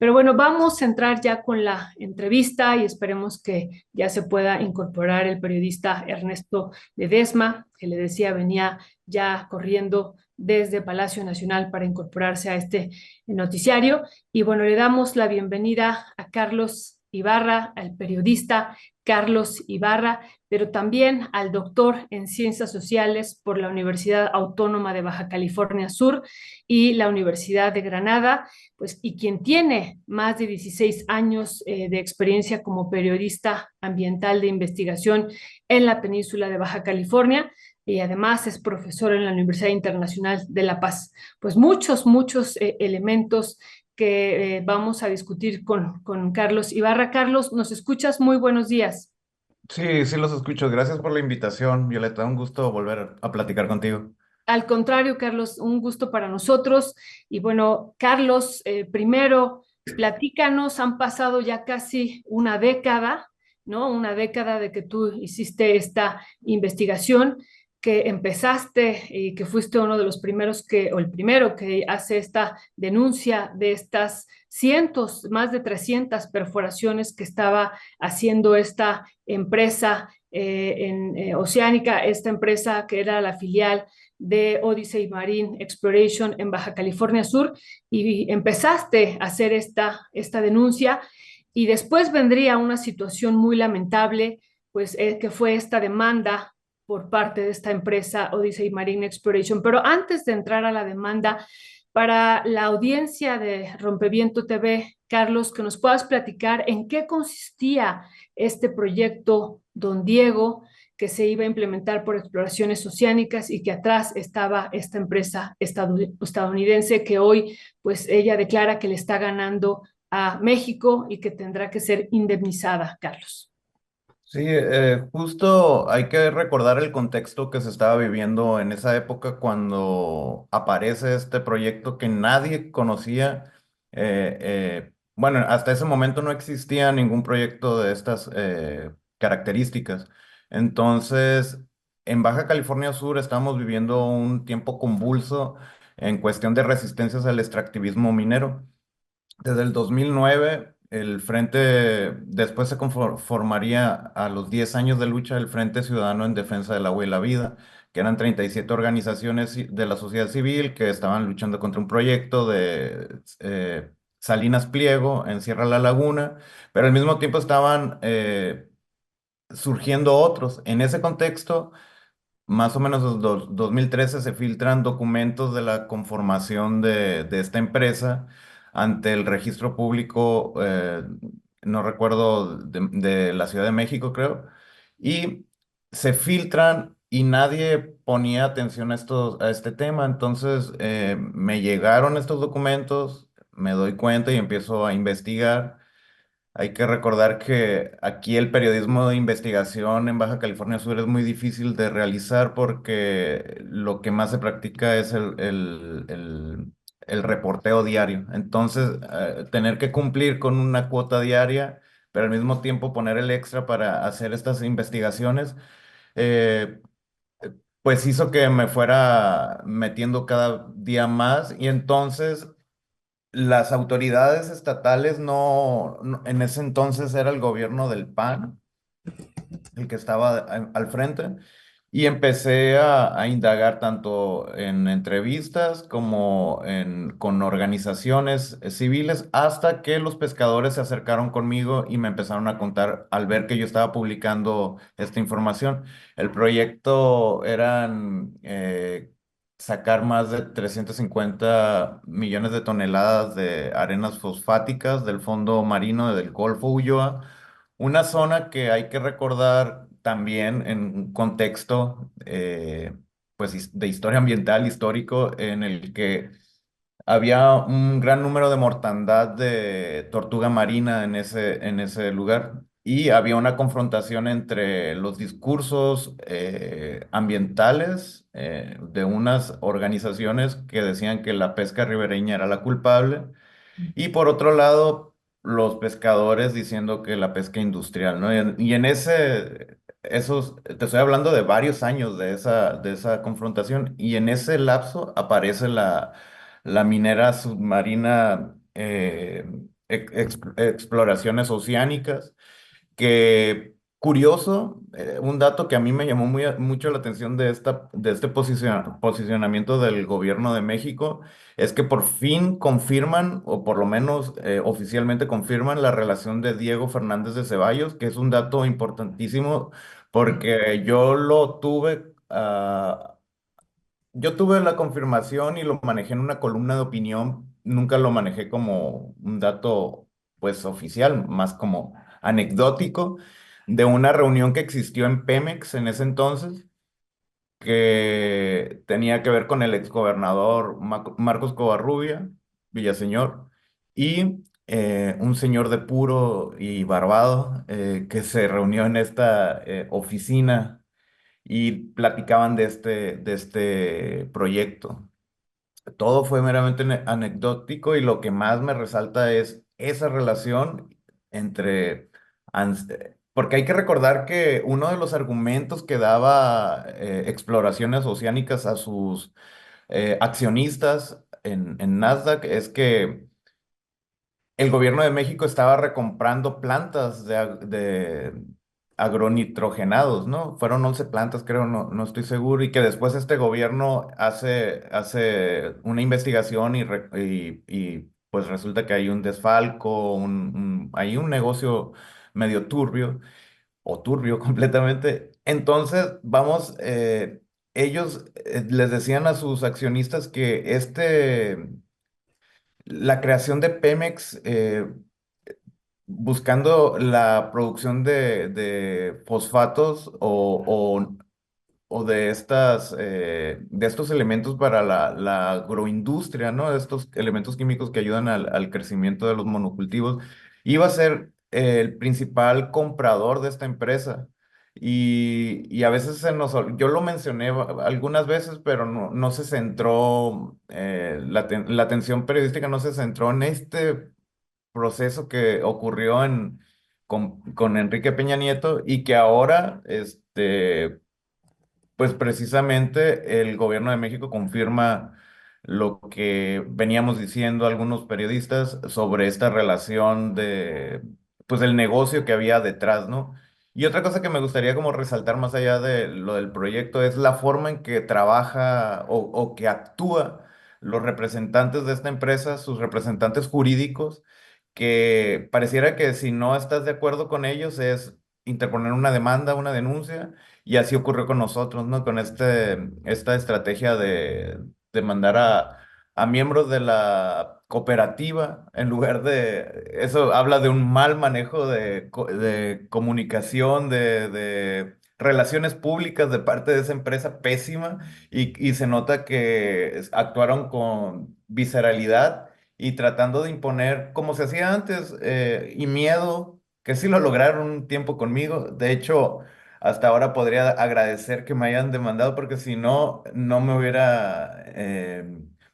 Pero bueno, vamos a entrar ya con la entrevista y esperemos que ya se pueda incorporar el periodista Ernesto Ledesma, que le decía venía ya corriendo desde Palacio Nacional para incorporarse a este noticiario. Y bueno, le damos la bienvenida a Carlos Ibarra, al periodista Carlos Ibarra, pero también al doctor en Ciencias Sociales por la Universidad Autónoma de Baja California Sur y la Universidad de Granada, pues, y quien tiene más de 16 años de experiencia como periodista ambiental de investigación en la península de Baja California y además es profesor en la Universidad Internacional de La Paz. Pues muchos elementos que vamos a discutir con Carlos Ibarra. Carlos, ¿nos escuchas? Muy buenos días. Sí, sí los escucho. Gracias por la invitación, Violeta. Un gusto volver a platicar contigo. Al contrario, Carlos, un gusto para nosotros. Y bueno, Carlos, primero, platícanos, han pasado ya casi una década, ¿no? Una década de que tú hiciste esta investigación, que empezaste y que fuiste uno de los primeros o el primero que hace esta denuncia de estas cientos, más de 300 perforaciones que estaba haciendo esta empresa Oceánica, esta empresa que era la filial de Odyssey Marine Exploration en Baja California Sur y empezaste a hacer esta denuncia y después vendría una situación muy lamentable, pues que fue esta demanda por parte de esta empresa Odyssey Marine Exploration. Pero antes de entrar a la demanda, para la audiencia de Rompeviento TV, Carlos, que nos puedas platicar en qué consistía este proyecto Don Diego, que se iba a implementar por exploraciones oceánicas y que atrás estaba esta empresa estadounidense que hoy pues ella declara que le está ganando a México y que tendrá que ser indemnizada, Carlos. Sí, justo hay que recordar el contexto que se estaba viviendo en esa época cuando aparece este proyecto que nadie conocía. Bueno, hasta ese momento no existía ningún proyecto de estas características. Entonces, en Baja California Sur estamos viviendo un tiempo convulso en cuestión de resistencias al extractivismo minero. Desde el 2009, el Frente, después se formaría a los 10 años de lucha el Frente Ciudadano en Defensa del Agua y la Vida, que eran 37 organizaciones de la sociedad civil que estaban luchando contra un proyecto de Salinas Pliego en Sierra La Laguna, pero al mismo tiempo estaban surgiendo otros. En ese contexto, más o menos en 2013 se filtran documentos de la conformación de esta empresa ante el registro público, no recuerdo, de la Ciudad de México, creo, y se filtran y nadie ponía atención a este tema. Entonces me llegaron estos documentos, me doy cuenta y empiezo a investigar. Hay que recordar que aquí el periodismo de investigación en Baja California Sur es muy difícil de realizar porque lo que más se practica es el reporteo diario. Entonces, tener que cumplir con una cuota diaria, pero al mismo tiempo poner el extra para hacer estas investigaciones, eh, pues hizo que me fuera metiendo cada día más y entonces las autoridades estatales en ese entonces era el gobierno del PAN, el que estaba al frente, y empecé a indagar tanto en entrevistas como con organizaciones civiles, hasta que los pescadores se acercaron conmigo y me empezaron a contar al ver que yo estaba publicando esta información. El proyecto eran sacar más de 350 millones de toneladas de arenas fosfáticas del fondo marino del Golfo Ulloa, una zona que hay que recordar también en un contexto pues, de historia ambiental histórico en el que había un gran número de mortandad de tortuga marina en ese lugar y había una confrontación entre los discursos ambientales de unas organizaciones que decían que la pesca ribereña era la culpable y por otro lado, los pescadores diciendo que la pesca industrial, ¿no? Y en te estoy hablando de varios años de esa confrontación, y en ese lapso aparece la minera submarina exploraciones oceánicas, que curioso, un dato que a mí me llamó mucho la atención de este posicionamiento del gobierno de México, es que por fin confirman, o por lo menos oficialmente confirman la relación de Diego Fernández de Ceballos, que es un dato importantísimo porque yo tuve la confirmación y lo manejé en una columna de opinión, nunca lo manejé como un dato pues oficial, más como anecdótico, de una reunión que existió en Pemex en ese entonces, que tenía que ver con el exgobernador Marcos Covarrubia, Villaseñor, y un señor de puro y barbado que se reunió en esta oficina y platicaban de este proyecto. Todo fue meramente anecdótico y lo que más me resalta es esa relación entre... Porque hay que recordar que uno de los argumentos que daba Exploraciones Oceánicas a sus accionistas en Nasdaq es que el gobierno de México estaba recomprando plantas de agronitrogenados, ¿no? Fueron 11 plantas, creo, no estoy seguro, y que después este gobierno hace una investigación pues resulta que hay un desfalco, hay un negocio medio turbio o turbio completamente. Entonces, ellos les decían a sus accionistas que la creación de Pemex buscando la producción de fosfatos o de estos elementos para la agroindustria, ¿no? De estos elementos químicos que ayudan al crecimiento de los monocultivos, iba a ser el principal comprador de esta empresa. Y a veces yo lo mencioné algunas veces, pero no se centró, la atención periodística no se centró en este proceso que ocurrió con Enrique Peña Nieto y que ahora, pues precisamente el gobierno de México confirma lo que veníamos diciendo algunos periodistas sobre esta relación pues el negocio que había detrás, ¿no? Y otra cosa que me gustaría como resaltar más allá de lo del proyecto es la forma en que trabaja o que actúa los representantes de esta empresa, sus representantes jurídicos, que pareciera que si no estás de acuerdo con ellos es interponer una demanda, una denuncia y así ocurrió con nosotros, ¿no? Con esta estrategia de mandar a miembros de la cooperativa, en lugar de... Eso habla de un mal manejo de comunicación, de relaciones públicas de parte de esa empresa pésima y se nota que actuaron con visceralidad y tratando de imponer, como se hacía antes, y miedo, que sí lo lograron un tiempo conmigo. De hecho... Hasta ahora podría agradecer que me hayan demandado porque si no, no me hubiera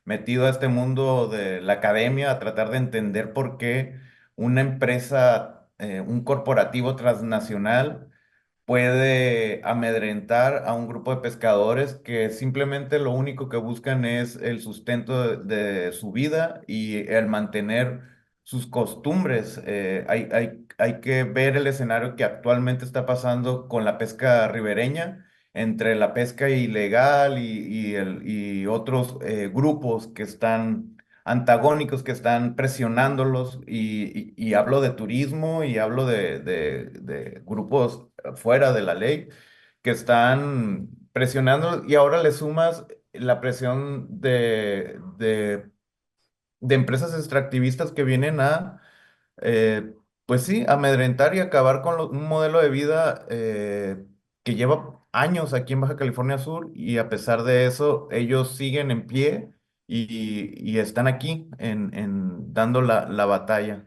metido a este mundo de la academia a tratar de entender por qué una empresa, un corporativo transnacional puede amedrentar a un grupo de pescadores que simplemente lo único que buscan es el sustento de su vida y el mantener sus costumbres. Hay que ver el escenario que actualmente está pasando con la pesca ribereña, entre la pesca ilegal y otros grupos que están antagónicos, que están presionándolos, y hablo de turismo y hablo de grupos fuera de la ley que están presionando y ahora le sumas la presión de empresas extractivistas que vienen eh, pues sí, amedrentar y acabar con un modelo de vida que lleva años aquí en Baja California Sur y a pesar de eso ellos siguen en pie y están aquí dando la batalla.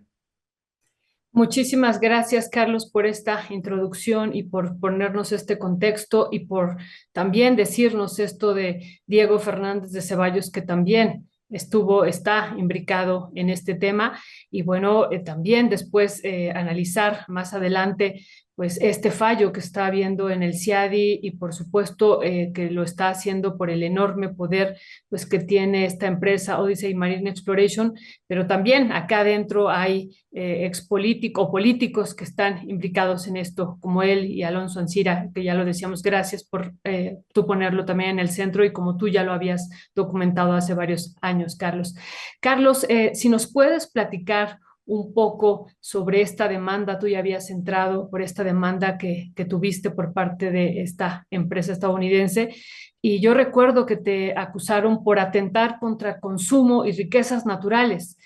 Muchísimas gracias, Carlos, por esta introducción y por ponernos este contexto y por también decirnos esto de Diego Fernández de Ceballos, que también está imbricado en este tema. Y bueno, también después analizar más adelante pues este fallo que está habiendo en el CIADI y por supuesto que lo está haciendo por el enorme poder pues que tiene esta empresa Odyssey Marine Exploration, pero también acá adentro hay expolíticos o políticos que están implicados en esto, como él y Alonso Ancira, que ya lo decíamos, gracias por tú ponerlo también en el centro y como tú ya lo habías documentado hace varios años, Carlos. Carlos, si nos puedes platicar un poco sobre esta demanda. Tú ya habías entrado por esta demanda que tuviste por parte de esta empresa estadounidense y yo recuerdo que te acusaron por atentar contra consumo y riquezas naturales,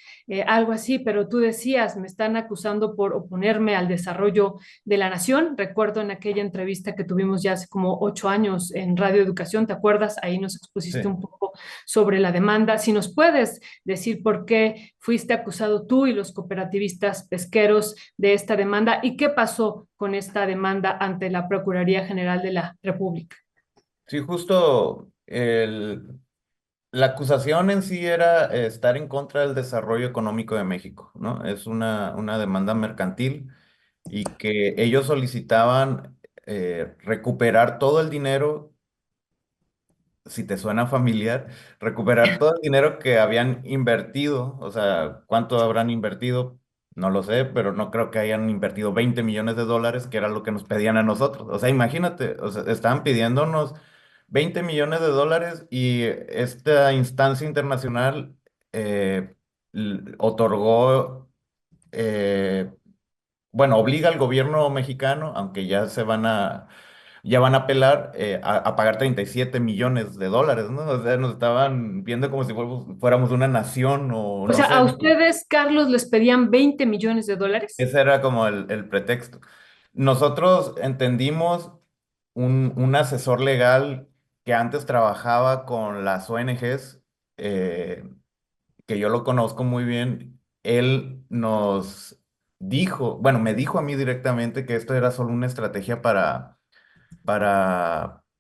algo así, pero tú decías, me están acusando por oponerme al desarrollo de la nación. Recuerdo en aquella entrevista que tuvimos ya hace como 8 años en Radio Educación, ¿te acuerdas? Ahí nos expusiste Sí. un poco sobre la demanda. Si nos puedes decir por qué fuiste acusado tú y los cooperativistas pesqueros de esta demanda y qué pasó con esta demanda ante la Procuraduría General de la República. Sí, justo la acusación en sí era estar en contra del desarrollo económico de México, ¿no? Es una demanda mercantil y que ellos solicitaban recuperar todo el dinero, si te suena familiar, recuperar todo el dinero que habían invertido, o sea, ¿cuánto habrán invertido? No lo sé, pero no creo que hayan invertido 20 millones de dólares, que era lo que nos pedían a nosotros. O sea, imagínate, o sea, estaban pidiéndonos 20 millones de dólares y esta instancia internacional otorgó, eh, bueno, obliga al gobierno mexicano, aunque ya van a apelar a pagar 37 millones de dólares, ¿no? O sea, nos estaban viendo como si fuéramos una nación o O no sea, a sé. ustedes, Carlos, les pedían 20 millones de dólares. Ese era como el pretexto. Nosotros entendimos un asesor legal que antes trabajaba con las ONGs, eh, que yo lo conozco muy bien. Él nos dijo, bueno, me dijo a mí directamente que esto era solo una estrategia para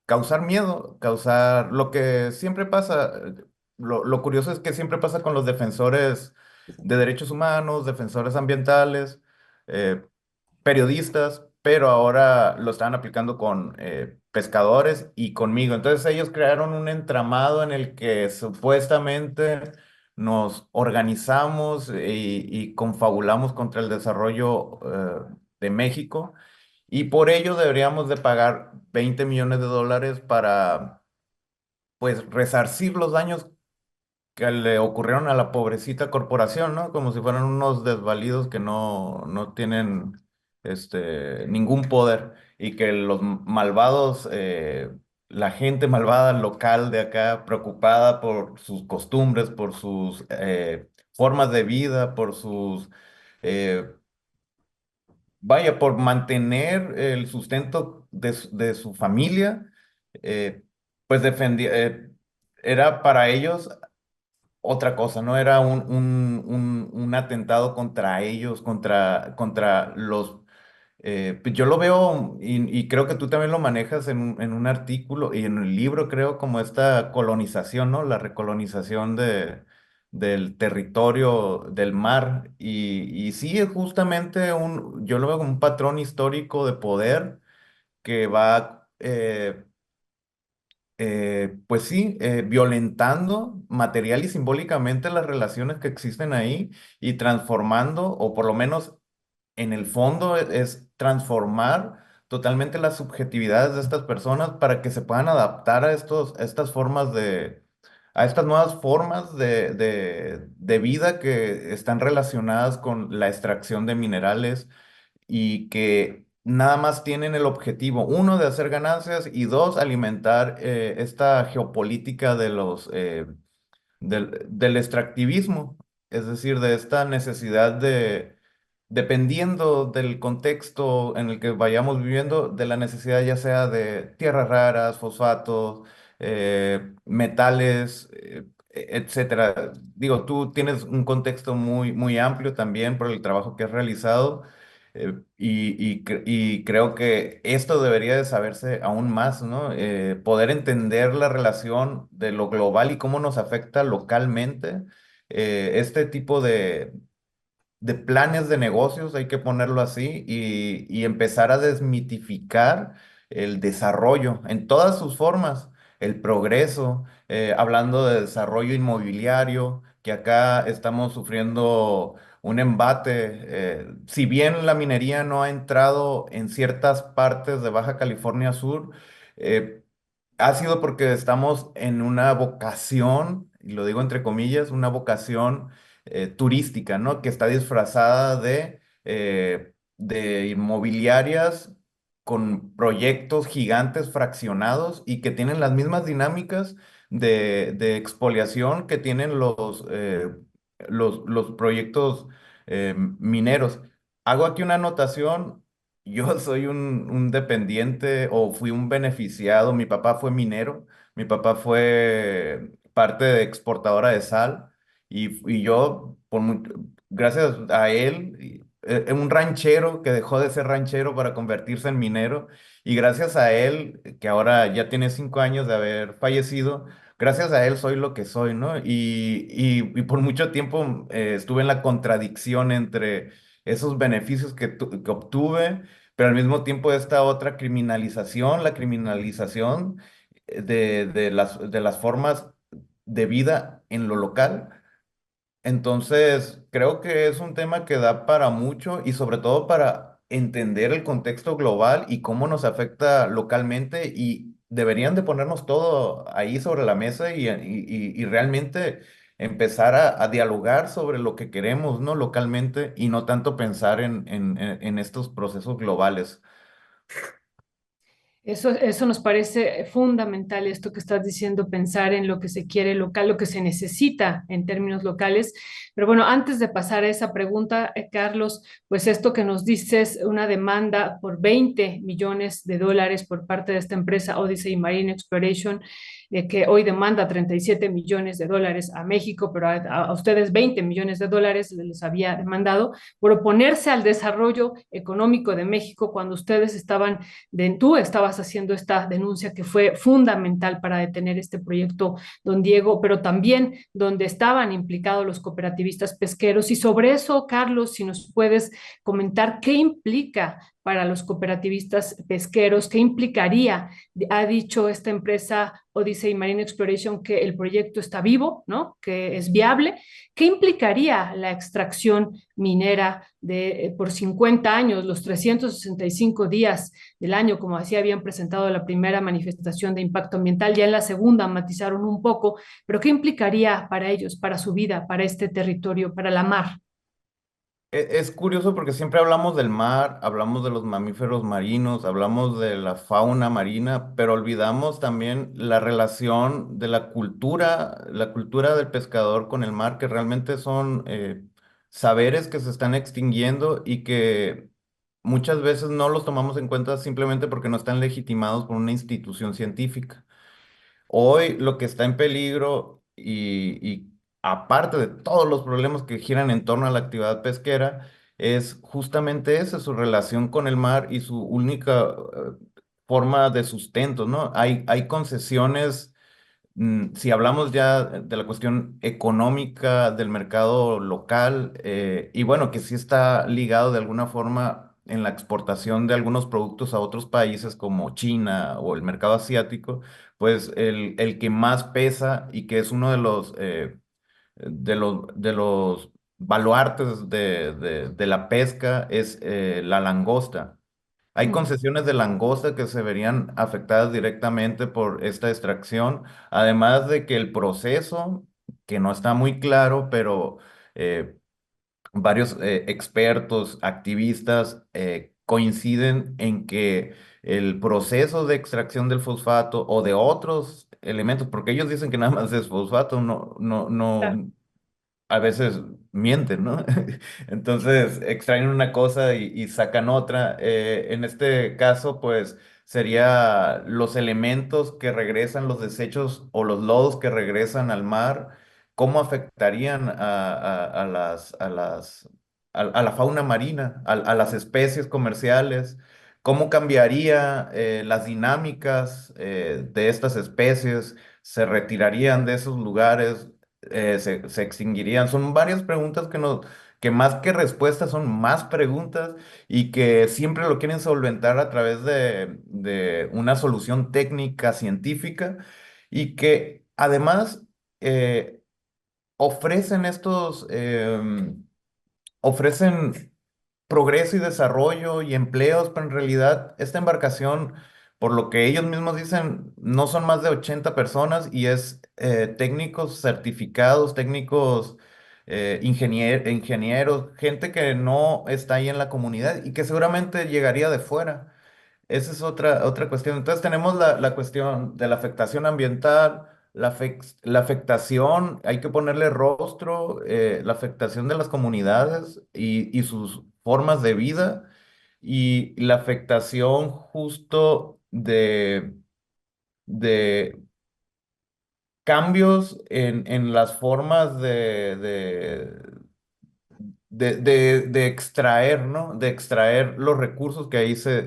causar miedo, causar lo que siempre pasa. Lo curioso es que siempre pasa con los defensores de derechos humanos, defensores ambientales, eh, periodistas, pero ahora lo estaban aplicando con pescadores y conmigo. Entonces ellos crearon un entramado en el que supuestamente nos organizamos y confabulamos contra el desarrollo de México y por ello deberíamos de pagar 20 millones de dólares para, pues, resarcir los daños que le ocurrieron a la pobrecita corporación, ¿no? Como si fueran unos desvalidos que no tienen ningún poder y que los malvados, la gente malvada local de acá, preocupada por sus costumbres, por sus formas de vida, por sus eh, vaya, por mantener el sustento de su familia, eh, pues defendía, era para ellos otra cosa, ¿no? Era un atentado contra ellos, contra los... pues yo lo veo y creo que tú también lo manejas en un artículo y en el libro, creo, como esta colonización, ¿no? La recolonización del territorio del mar. Y sí, es justamente yo lo veo como un patrón histórico de poder que va pues sí, violentando material y simbólicamente las relaciones que existen ahí y transformando, o por lo menos en el fondo es transformar totalmente las subjetividades de estas personas para que se puedan adaptar a estas formas a estas nuevas formas de vida que están relacionadas con la extracción de minerales y que nada más tienen el objetivo, uno, de hacer ganancias y dos, alimentar esta geopolítica del extractivismo, es decir, de esta necesidad dependiendo del contexto en el que vayamos viviendo, de la necesidad ya sea de tierras raras, fosfatos, metales, etcétera. Digo, tú tienes un contexto muy amplio también por el trabajo que has realizado. Y creo que esto debería de saberse aún más, ¿no? Poder entender la relación de lo global y cómo nos afecta localmente este tipo de planes de negocios, hay que ponerlo así, y empezar a desmitificar el desarrollo en todas sus formas, el progreso, hablando de desarrollo inmobiliario, que acá estamos sufriendo un embate. Si bien la minería no ha entrado en ciertas partes de Baja California Sur, eh, ha sido porque estamos en una vocación, y lo digo entre comillas, una vocación turística, ¿no? Que está disfrazada de inmobiliarias con proyectos gigantes fraccionados y que tienen las mismas dinámicas de expoliación que tienen los proyectos mineros. Hago aquí una anotación. Yo soy un dependiente o fui un beneficiado. Mi papá fue minero, mi papá fue parte de exportadora de sal y yo, gracias a él, un ranchero que dejó de ser ranchero para convertirse en minero y gracias a él, que ahora ya tiene 5 años de haber fallecido, gracias a él soy lo que soy, ¿no? Y por mucho tiempo estuve en la contradicción entre esos beneficios que obtuve, pero al mismo tiempo esta otra criminalización, la criminalización de las formas de vida en lo local. Entonces, creo que es un tema que da para mucho y sobre todo para entender el contexto global y cómo nos afecta localmente y deberían de ponernos todo ahí sobre la mesa y realmente empezar a dialogar sobre lo que queremos, ¿no? Localmente y no tanto pensar en estos procesos globales. Eso nos parece fundamental, esto que estás diciendo, pensar en lo que se quiere local, lo que se necesita en términos locales. Pero bueno, antes de pasar a esa pregunta, Carlos, pues esto que nos dices, una demanda por 20 millones de dólares por parte de esta empresa Odyssey Marine Exploration, que hoy demanda 37 millones de dólares a México, pero a ustedes 20 millones de dólares les había demandado por oponerse al desarrollo económico de México cuando ustedes estaban tú estabas haciendo esta denuncia que fue fundamental para detener este proyecto, don Diego, pero también donde estaban implicados los cooperativistas pesqueros. Y sobre eso, Carlos, si nos puedes comentar qué implica para los cooperativistas pesqueros, qué implicaría, ha dicho esta empresa Odyssey Marine Exploration que el proyecto está vivo, ¿no? Que es viable. ¿Qué implicaría la extracción minera por 50 años, los 365 días del año, como así habían presentado la primera manifestación de impacto ambiental, ya en la segunda matizaron un poco, pero ¿qué implicaría para ellos, para su vida, para este territorio, para la mar? Es curioso porque siempre hablamos del mar, hablamos de los mamíferos marinos, hablamos de la fauna marina, pero olvidamos también la relación de la cultura del pescador con el mar, que realmente son saberes que se están extinguiendo y que muchas veces no los tomamos en cuenta simplemente porque no están legitimados por una institución científica. Hoy lo que está en peligro y aparte de todos los problemas que giran en torno a la actividad pesquera, es justamente esa, su relación con el mar y su única forma de sustento, ¿no? Hay concesiones, si hablamos ya de la cuestión económica del mercado local, y bueno, que sí está ligado de alguna forma en la exportación de algunos productos a otros países como China o el mercado asiático, pues el que más pesa y que es uno de los baluartes de la pesca es la langosta. Hay Mm. concesiones de langosta que se verían afectadas directamente por esta extracción, además de que el proceso, que no está muy claro, pero eh, varios expertos, activistas coinciden en que el proceso de extracción del fosfato o de otros elementos, porque ellos dicen que nada más es fosfato, no, no, Claro. no, a veces mienten, ¿no? Entonces extraen una cosa y sacan otra. En este caso, pues sería los elementos que regresan, los desechos o los lodos que regresan al mar, ¿cómo afectarían a la fauna marina, a las especies comerciales? ¿Cómo cambiaría las dinámicas de estas especies? ¿Se retirarían de esos lugares? Se extinguirían? Son varias preguntas que más que respuestas son más preguntas y que siempre lo quieren solventar a través de una solución técnica, científica, y que además eh, ofrecen ofrecen progreso y desarrollo y empleos, pero en realidad esta embarcación, por lo que ellos mismos dicen, no son más de 80 personas y es técnicos certificados, técnicos, ingenieros, gente que no está ahí en la comunidad y que seguramente llegaría de fuera. Esa es otra cuestión. Entonces tenemos la cuestión de la afectación ambiental, la afectación, hay que ponerle rostro, la afectación de las comunidades y sus formas de vida y la afectación justo de cambios en las formas de extraer, ¿no? De extraer los recursos que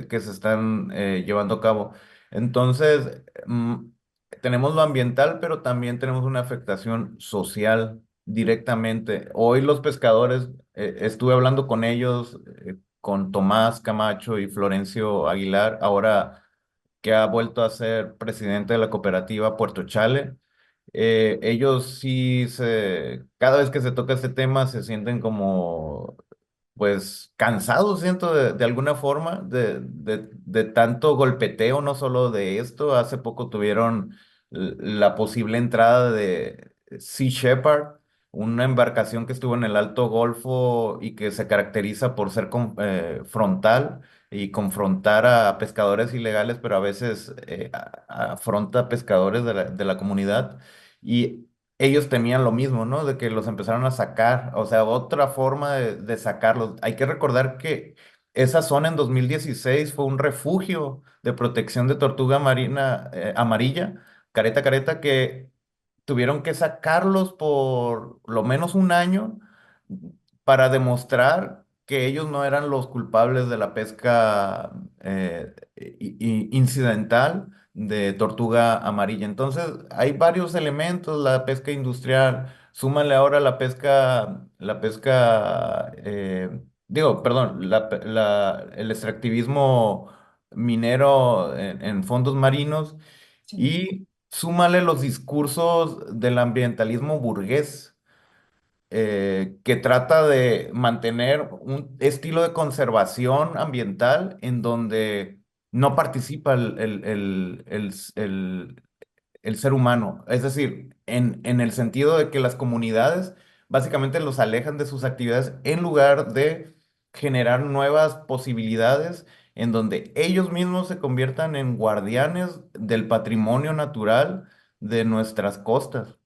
que se están llevando a cabo. Entonces, tenemos lo ambiental, pero también tenemos una afectación social directamente. Hoy los pescadores, estuve hablando con ellos, con Tomás Camacho y Florencio Aguilar, ahora que ha vuelto a ser presidente de la cooperativa Puerto Chale. Ellos cada vez que se toca este tema se sienten como, pues, cansados, siento, de alguna forma, de tanto golpeteo, no solo de esto. Hace poco tuvieron la posible entrada de Sea Shepherd, una embarcación que estuvo en el Alto Golfo y que se caracteriza por ser frontal y confrontar a pescadores ilegales, pero a veces afronta a pescadores de la comunidad. Y ellos temían lo mismo, ¿no? De que los empezaron a sacar, o sea, otra forma de sacarlos. Hay que recordar que esa zona en 2016 fue un refugio de protección de tortuga marina amarilla, careta careta, que tuvieron que sacarlos por lo menos un año para demostrar que ellos no eran los culpables de la pesca incidental de tortuga amarilla. Entonces, hay varios elementos, la pesca industrial, súmale ahora digo, perdón, el extractivismo minero en fondos marinos Sí. y súmale los discursos del ambientalismo burgués, que trata de mantener un estilo de conservación ambiental en donde no participa el ser humano. Es decir, en el sentido de que las comunidades básicamente los alejan de sus actividades en lugar de generar nuevas posibilidades en donde ellos mismos se conviertan en guardianes del patrimonio natural de nuestras costas.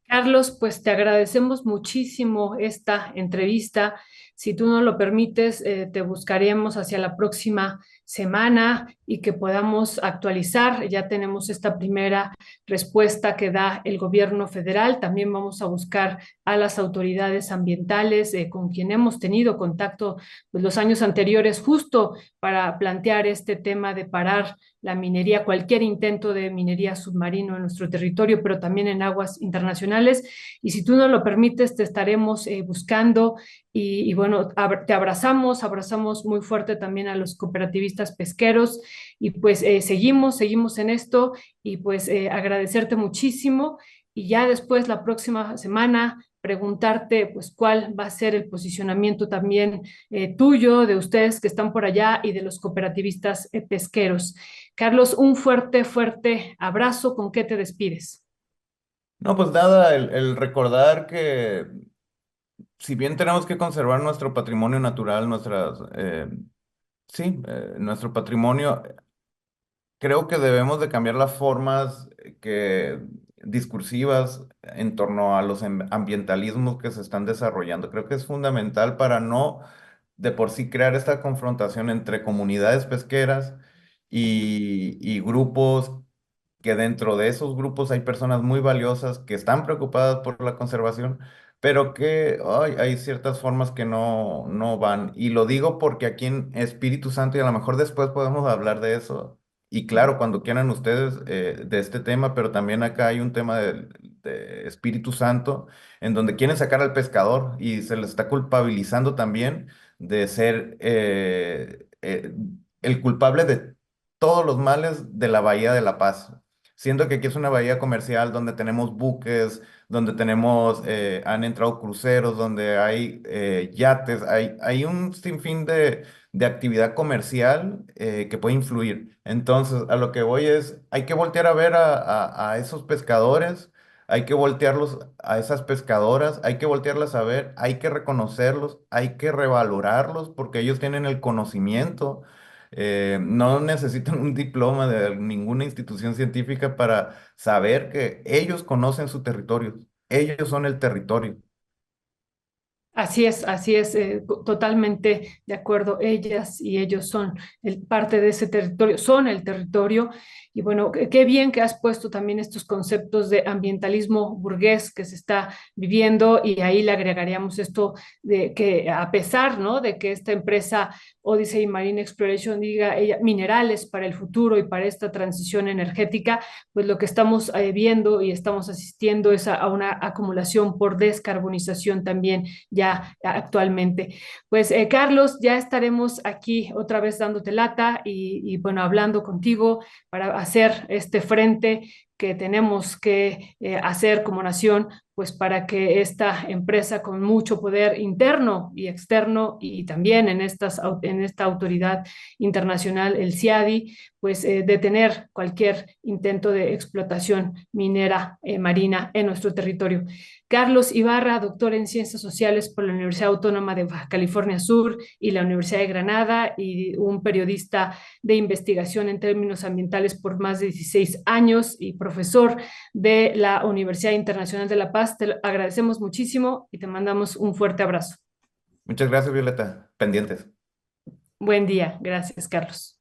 Carlos, pues te agradecemos muchísimo esta entrevista. Si tú nos lo permites, te buscaremos hacia la próxima semana y que podamos actualizar. Ya tenemos esta primera respuesta que da el gobierno federal. También vamos a buscar a las autoridades ambientales con quien hemos tenido contacto pues, los años anteriores, justo para plantear este tema de parar la minería, cualquier intento de minería submarino en nuestro territorio, pero también en aguas internacionales. Y si tú nos lo permites, te estaremos buscando y bueno, te abrazamos muy fuerte también a los cooperativistas pesqueros y pues seguimos en esto y pues agradecerte muchísimo y ya después la próxima semana preguntarte pues cuál va a ser el posicionamiento también tuyo, de ustedes que están por allá y de los cooperativistas pesqueros. Carlos, un fuerte abrazo. ¿Con qué te despides? No, pues nada, el recordar que si bien tenemos que conservar nuestro patrimonio natural, nuestro patrimonio, creo que debemos de cambiar las formas discursivas en torno a los ambientalismos que se están desarrollando. Creo que es fundamental para no de por sí crear esta confrontación entre comunidades pesqueras y grupos, que dentro de esos grupos hay personas muy valiosas que están preocupadas por la conservación, pero que ay, hay ciertas formas que no van. Y lo digo porque aquí en Espíritu Santo, y a lo mejor después podemos hablar de eso, y claro, cuando quieran ustedes de este tema, pero también acá hay un tema Espíritu Santo, en donde quieren sacar al pescador y se les está culpabilizando también de ser el culpable de todos los males de la Bahía de La Paz. Siendo que aquí es una bahía comercial donde tenemos buques, donde tenemos, han entrado cruceros, donde hay yates, hay un sinfín de actividad comercial que puede influir. Entonces, a lo que voy es, hay que voltear a ver a esos pescadores, hay que voltearlos a esas pescadoras, hay que voltearlas a ver, hay que reconocerlos, hay que revalorarlos porque ellos tienen el conocimiento. No necesitan un diploma de ninguna institución científica para saber que ellos conocen su territorio, ellos son el territorio. Así es, totalmente de acuerdo. Ellas y ellos son parte de ese territorio, son el territorio. Y bueno, qué bien que has puesto también estos conceptos de ambientalismo burgués que se está viviendo y ahí le agregaríamos esto de que a pesar, ¿no? De que esta empresa Odyssey Marine Exploration diga ella, minerales para el futuro y para esta transición energética, pues lo que estamos viendo y estamos asistiendo es a una acumulación por descarbonización también ya actualmente. Pues Carlos, ya estaremos aquí otra vez dándote lata bueno, hablando contigo para hacer este frente que tenemos que hacer como nación, pues para que esta empresa con mucho poder interno y externo y también en esta autoridad internacional, el CIADI, pues detener cualquier intento de explotación minera marina en nuestro territorio. Carlos Ibarra, doctor en Ciencias Sociales por la Universidad Autónoma de Baja California Sur y la Universidad de Granada y un periodista de investigación en términos ambientales por más de 16 años y profesor de la Universidad Internacional de La Paz. Te lo agradecemos muchísimo y te mandamos un fuerte abrazo. Muchas gracias, Violeta. Pendientes. Buen día. Gracias, Carlos.